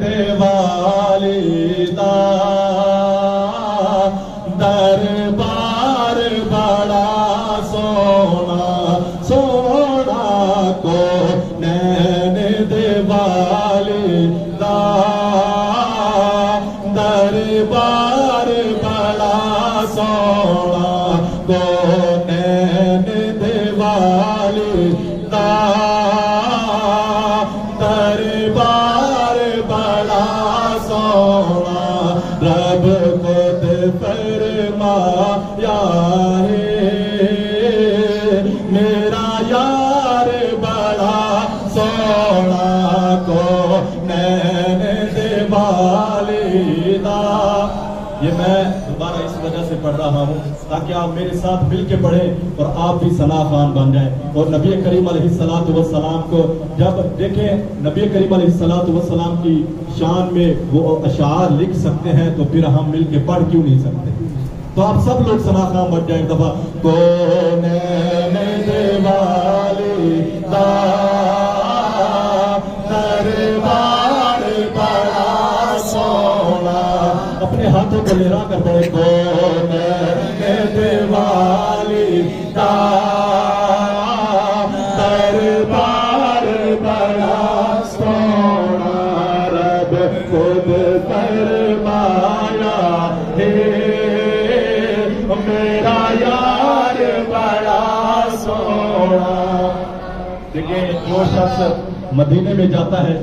دیوالی دا دربار بڑا سونا سونا کو نین دیوالی دا دربار بڑا سونا کو نین دیوالی دا دربار بڑا سونا رب خود فرمایا ہے میرا یار بڑا سونا کو نین دیوالی دا۔ یہ میں دوبارہ اس وجہ سے پڑھ رہا ہوں تاکہ آپ میرے ساتھ مل کے پڑھیں اور آپ بھی ثنا خوان بن جائیں اور نبی کریم علیہ السلام کو جب دیکھیں نبی کریم علیہ السلام کی شان میں وہ اشعار لکھ سکتے ہیں تو پھر ہم مل کے پڑھ کیوں نہیں سکتے؟ تو آپ سب لوگ ثنا خوان بن جائیں دفعہ کو نین دیوالی دا دربار بڑا سونا اپنے ہاتھوں کو لہرا کر پڑھے کو نین دیوالی دا دربار بڑا سونا رب خود فرمایا ہے میرا یار بڑا سونا۔ دیکھیں جو شخص مدینے میں جاتا ہے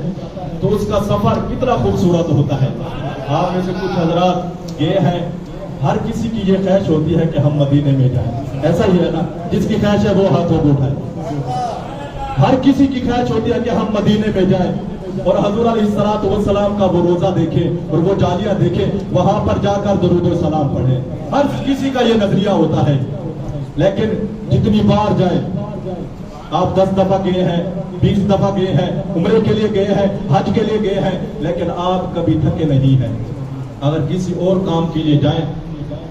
تو اس کا سفر کتنا خوبصورت ہوتا ہے۔ آپ میں سے کچھ حضرات یہ ہیں ہر کسی کی یہ خواہش ہوتی ہے کہ ہم مدینے میں جائیں، ایسا ہی ہے نا؟ جس کی خواہش ہے وہ ہاتھوں کو اٹھائے۔ ہر کسی کی خواہش ہوتی ہے کہ ہم مدینے میں جائیں اور حضور علیہ السلام کا وہ روزہ دیکھیں اور وہ جالیاں دیکھیں، وہاں پر جا کر درود و سلام پڑھیں۔ ہر کسی کا یہ نظریہ ہوتا ہے، لیکن جتنی بار جائیں، آپ 10 دفعہ گئے ہیں، 20 دفعہ گئے ہیں، عمرے کے لیے گئے ہیں، حج کے لیے گئے ہیں، لیکن آپ کبھی تھکے نہیں ہیں۔ اگر کسی اور کام کے لیے جائیں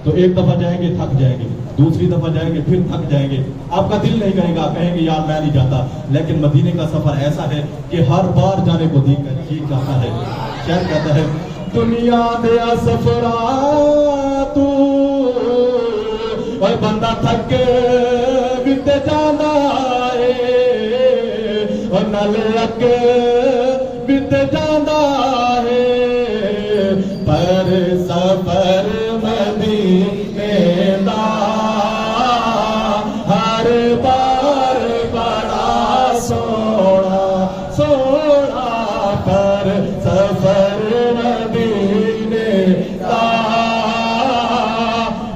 تو ایک دفعہ جائیں گے تھک جائیں گے، دوسری دفعہ جائیں گے پھر تھک جائیں گے، آپ کا دل نہیں کرے گا، کہیں گے یار میں نہیں جاتا۔ لیکن مدینے کا سفر ایسا ہے کہ ہر بار جانے کو جی چاہتا ہے۔ شاعر کہتا ہے دنیا دیا سفرا تو اے بندہ تھک بت جانا ہے اور نل لگ بت جانا ہے پر سفر مدینے دا ہر بار بڑا سونا سونا پر سفر مدینے دا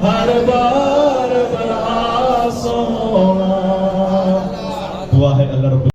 ہر بار بڑا سونا۔ دعا ہے اللہ رب